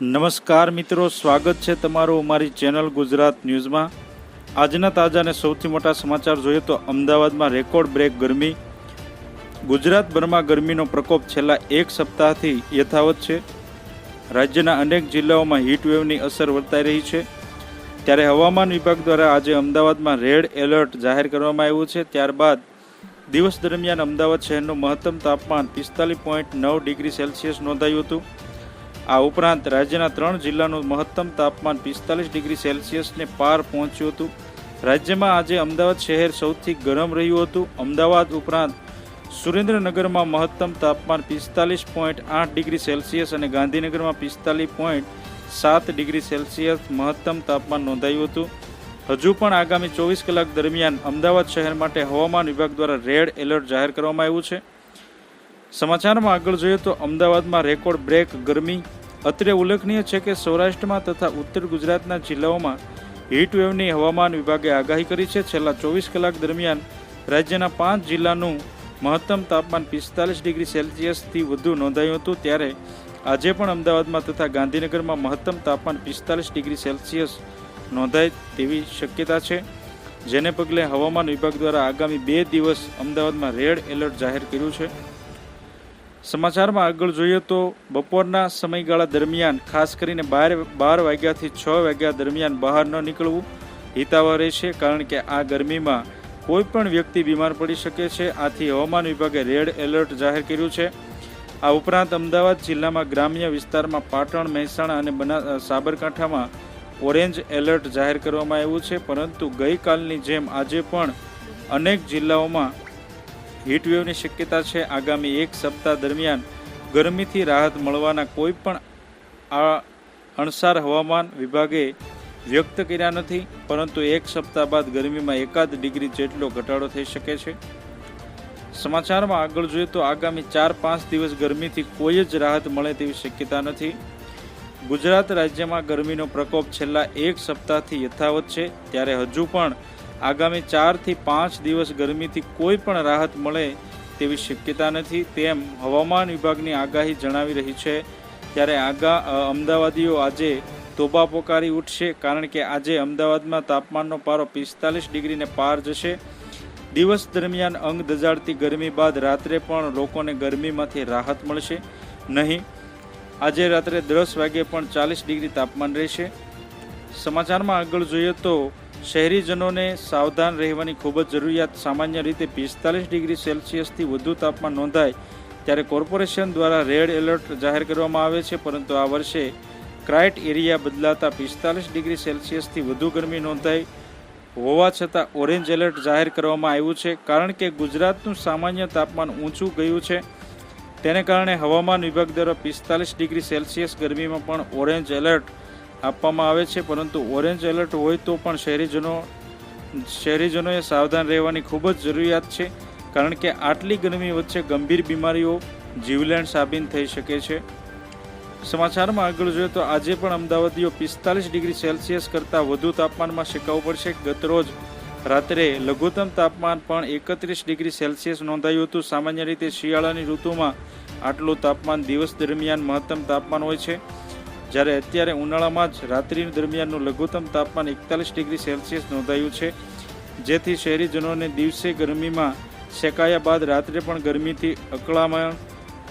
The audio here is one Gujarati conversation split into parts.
નમસ્કાર મિત્રો, સ્વાગત છે તમારું અમારી ચેનલ ગુજરાત ન્યૂઝમાં। આજના તાજા અને સૌથી મોટા સમાચાર જોઈએ તો અમદાવાદમાં રેકોર્ડ બ્રેક ગરમી। ગુજરાતભરમાં ગરમીનો પ્રકોપ છેલ્લા એક સપ્તાહથી યથાવત છે। રાજ્યના અનેક જિલ્લાઓમાં હીટવેવની અસર વર્તાઈ રહી છે। ત્યારે હવામાન વિભાગ દ્વારા આજે અમદાવાદમાં રેડ એલર્ટ જાહેર કરવામાં આવ્યું છે। ત્યારબાદ દિવસ દરમિયાન અમદાવાદ શહેરનું મહત્તમ તાપમાન 45.9 ડિગ્રી સેલ્સિયસ નોંધાયું હતું। આ ઉપરાંત રાજ્યના 3 જિલ્લાનું મહત્તમ તાપમાન 45 ડિગ્રી સેલ્સિયસને પાર પહોંચ્યું હતું। રાજ્યમાં આજે અમદાવાદ શહેર સૌથી ગરમ રહ્યું હતું। અમદાવાદ ઉપરાંત સુરેન્દ્રનગરમાં મહત્તમ તાપમાન 45.8 ડિગ્રી સેલ્સિયસ અને ગાંધીનગરમાં 45.7 ડિગ્રી સેલ્સિયસ મહત્તમ તાપમાન નોંધાયું હતું। હજુ પણ આગામી 24 કલાક દરમિયાન અમદાવાદ શહેર માટે હવામાન વિભાગ દ્વારા રેડ એલર્ટ જાહેર કરવામાં આવ્યું છે। સમાચારમાં આગળ જોઈએ તો અમદાવાદમાં રેકોર્ડ બ્રેક ગરમી। અત્રે ઉલ્લેખનીય છે કે સૌરાષ્ટ્રમાં તથા ઉત્તર ગુજરાતના જિલ્લાઓમાં હીટવેવની હવામાન વિભાગે આગાહી કરી છે। છેલ્લા 24 કલાક દરમિયાન રાજ્યના 5 જિલ્લાનું મહત્તમ તાપમાન 45 ડિગ્રી સેલ્સિયસથી વધુ નોંધાયું હતું। ત્યારે આજે પણ અમદાવાદમાં તથા ગાંધીનગરમાં મહત્તમ તાપમાન 45 ડિગ્રી સેલ્સિયસ નોંધાય તેવી શક્યતા છે, જેને પગલે હવામાન વિભાગ દ્વારા આગામી 2 દિવસ અમદાવાદમાં રેડ એલર્ટ જાહેર કર્યું છે। સમાચારમાં આગળ જોઈએ તો બપોરના સમયગાળા દરમિયાન ખાસ કરીને 12 વાગ્યાથી 6 વાગ્યા દરમિયાન બહાર ન નીકળવું હિતાવહ રહેશે, કારણ કે આ ગરમીમાં કોઈ પણ વ્યક્તિ બીમાર પડી શકે છે। આથી હવામાન વિભાગે રેડ એલર્ટ જાહેર કર્યું છે। આ ઉપરાંત અમદાવાદ જિલ્લામાં ગ્રામ્ય વિસ્તારમાં પાટણ, મહેસાણા અને સાબરકાંઠામાં ઓરેન્જ એલર્ટ જાહેર કરવામાં આવ્યું છે। પરંતુ ગઈકાલની જેમ આજે પણ અનેક જિલ્લાઓમાં હીટવેવની શક્યતા છે। આગામી એક સપ્તાહ દરમિયાન ગરમીથી રાહત મળવાના કોઈ પણ અણસાર હવામાન વિભાગે વ્યક્ત કર્યા નથી, પરંતુ એક સપ્તાહ બાદ ગરમીમાં 1 ડિગ્રી જેટલો ઘટાડો થઈ શકે છે। સમાચારમાં આગળ જોઈએ તો આગામી 4-5 દિવસ ગરમીથી કોઈ જ રાહત મળે તેવી શક્યતા નથી। ગુજરાત રાજ્યમાં ગરમીનો પ્રકોપ છેલ્લા એક સપ્તાહથી યથાવત છે। ત્યારે હજુ પણ આગામી 4 થી 5 દિવસ ગરમીથી કોઈ પણ રાહત મળે તેવી શક્યતા નથી, તેમ હવામાન વિભાગની આગાહી જણાવી રહી છે। ત્યારે અમદાવાદીઓ આજે તોબા પોકારી ઉઠશે, કારણ કે આજે અમદાવાદમાં તાપમાનનો પારો 45 ડિગ્રીને પાર જશે। દિવસ દરમિયાન અંગ દજાડતી ગરમી બાદ રાત્રે પણ લોકોને ગરમીમાંથી રાહત મળશે નહીં। આજે રાત્રે 10 વાગે પણ 40 ડિગ્રી તાપમાન રહેશે। સમાચારમાં આગળ જોઈએ તો શહેરીજનોને સાવધાન રહેવાની ખૂબ જ જરૂરિયાત। સામાન્ય રીતે 45 ડિગ્રી સેલ્સિયસથી વધુ તાપમાન નોંધાય ત્યારે કોર્પોરેશન દ્વારા રેડ એલર્ટ જાહેર કરવામાં આવે છે, પરંતુ આ વર્ષે ક્રાઇટેરિયા બદલાતા 45 ડિગ્રી સેલ્સિયસથી વધુ ગરમી નોંધાઈ હોવા છતાં ઓરેન્જ એલર્ટ જાહેર કરવામાં આવ્યું છે, કારણ કે ગુજરાતનું સામાન્ય તાપમાન ઊંચું ગયું છે। તેને કારણે હવામાન વિભાગ દ્વારા 45 ડિગ્રી સેલ્સિયસ ગરમીમાં પણ ઓરેન્જ એલર્ટ આપવામાં આવે છે। પરંતુ ઓરેન્જ એલર્ટ હોય તો પણ શહેરીજનોએ સાવધાન રહેવાની ખૂબ જ જરૂરિયાત છે, કારણ કે આટલી ગરમી વચ્ચે ગંભીર બીમારીઓ જીવલેણ સાબિત થઈ શકે છે। સમાચારમાં આગળ જોઈએ તો આજે પણ અમદાવાદીઓ 45 ડિગ્રી સેલ્સિયસ કરતાં વધુ તાપમાનમાં શેકાવવું પડશે। ગતરોજ રાત્રે લઘુત્તમ તાપમાન પણ 31 ડિગ્રી સેલ્સિયસ નોંધાયું હતું। સામાન્ય રીતે શિયાળાની ઋતુમાં આટલું તાપમાન દિવસ દરમિયાન મહત્તમ તાપમાન હોય છે, જ્યારે અત્યારે ઉનાળામાં જ રાત્રિ દરમિયાનનું લઘુત્તમ તાપમાન 41 ડિગ્રી સેલ્સિયસ નોંધાયું છે, જેથી શહેરીજનોને દિવસે ગરમીમાં શેકાયા બાદ રાત્રે પણ ગરમીથી અકળામણ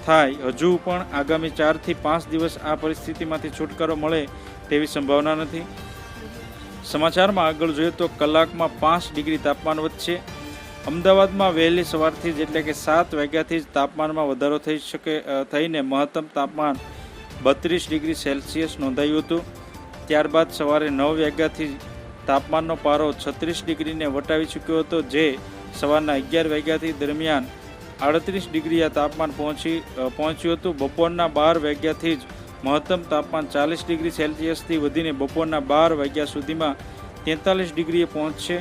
થાય। હજુ પણ આગામી 4 થી 5 દિવસ આ પરિસ્થિતિમાંથી છુટકારો મળે તેવી સંભાવના નથી। સમાચારમાં આગળ જોઈએ તો કલાકમાં 5 ડિગ્રી તાપમાન વધશે। અમદાવાદમાં વહેલી સવારથી જ એટલે કે 7 વાગ્યાથી જ તાપમાનમાં વધારો થઈને મહત્તમ તાપમાન 32 ડિગ્રી સેલ્સિયસ નોંધાયું હતું। ત્યારબાદ સવારે 9 વાગ્યાથી તાપમાનનો પારો 36 ડિગ્રીને વટાવી ચૂક્યો હતો, જે સવારના 11 વાગ્યાથી દરમિયાન 38 ડિગ્રી આ તાપમાન પહોંચ્યું હતું। બપોરના 12 વાગ્યાથી જ મહત્તમ તાપમાન 40 ડિગ્રી સેલ્સિયસથી વધીને બપોરના 12 વાગ્યા સુધીમાં 43 ડિગ્રીએ પહોંચશે।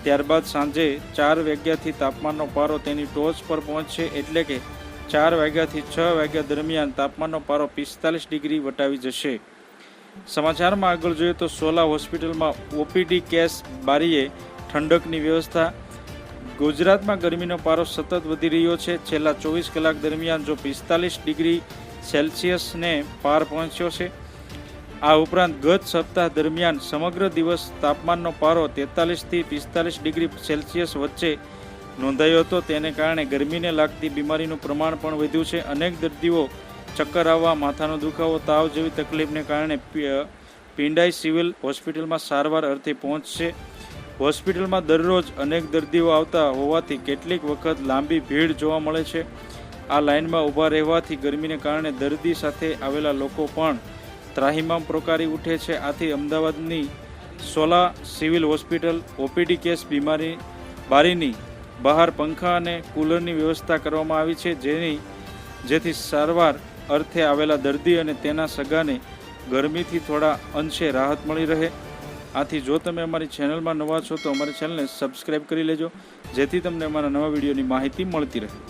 ત્યારબાદ સાંજે 4 વાગ્યાથી તાપમાનનો પારો તેની ટોચ પર પહોંચશે, એટલે કે 4 વાગ્યાથી 6 વાગ્યા દરમિયાન તાપમાનનો પારો 45 ડિગ્રી વટાવી જશે। સમાચારમાં આગળ જોઈએ તો સોલા હોસ્પિટલમાં ઓપીડી કેસ બારીએ ઠંડકની વ્યવસ્થા। ગુજરાતમાં ગરમીનો પારો સતત વધી રહ્યો છે। છેલ્લા 24 કલાક દરમિયાન જો 45 ડિગ્રી સેલ્સિયસને પાર પહોંચ્યો છે। આ ઉપરાંત ગત સપ્તાહ દરમિયાન સમગ્ર દિવસ તાપમાનનો પારો 43 થી 45 ડિગ્રી સેલ્સિયસ વચ્ચે નોંધાયો હતો. તેને કારણે ગરમીને લાગતી બીમારીનું પ્રમાણ પણ વધ્યું છે. અનેક દર્દીઓ ચક્કર આવવા, માથાનો દુખાવો, તાવ જેવી તકલીફને કારણે પિંડાઈ સિવિલ હોસ્પિટલમાં સારવાર અર્થે પહોંચશે. હોસ્પિટલમાં દરરોજ અનેક દર્દીઓ આવતા હોવાથી કેટલીક વખત લાંબી ભીડ જોવા મળે છે. આ લાઇનમાં ઊભા રહેવાથી ગરમીને કારણે દર્દી સાથે આવેલા લોકો પણ ત્રાહિમામ પ્રકારી ઉઠે છે. આથી અમદાવાદની Sola civil hospital OPD case બારીની બહાર પંખા અને કુલરની વ્યવસ્થા કરવામાં આવી છે, જેથી સારવાર અર્થે આવેલા દર્દી અને તેના સગાને ગરમીથી થોડા અંશે રાહત મળી રહે. આથી જો તમે અમારી ચેનલમાં નવા છો તો અમારી ચેનલને સબસ્ક્રાઈબ કરી લેજો, જેથી તમને અમારા નવા વિડીયોની માહિતી મળતી રહે.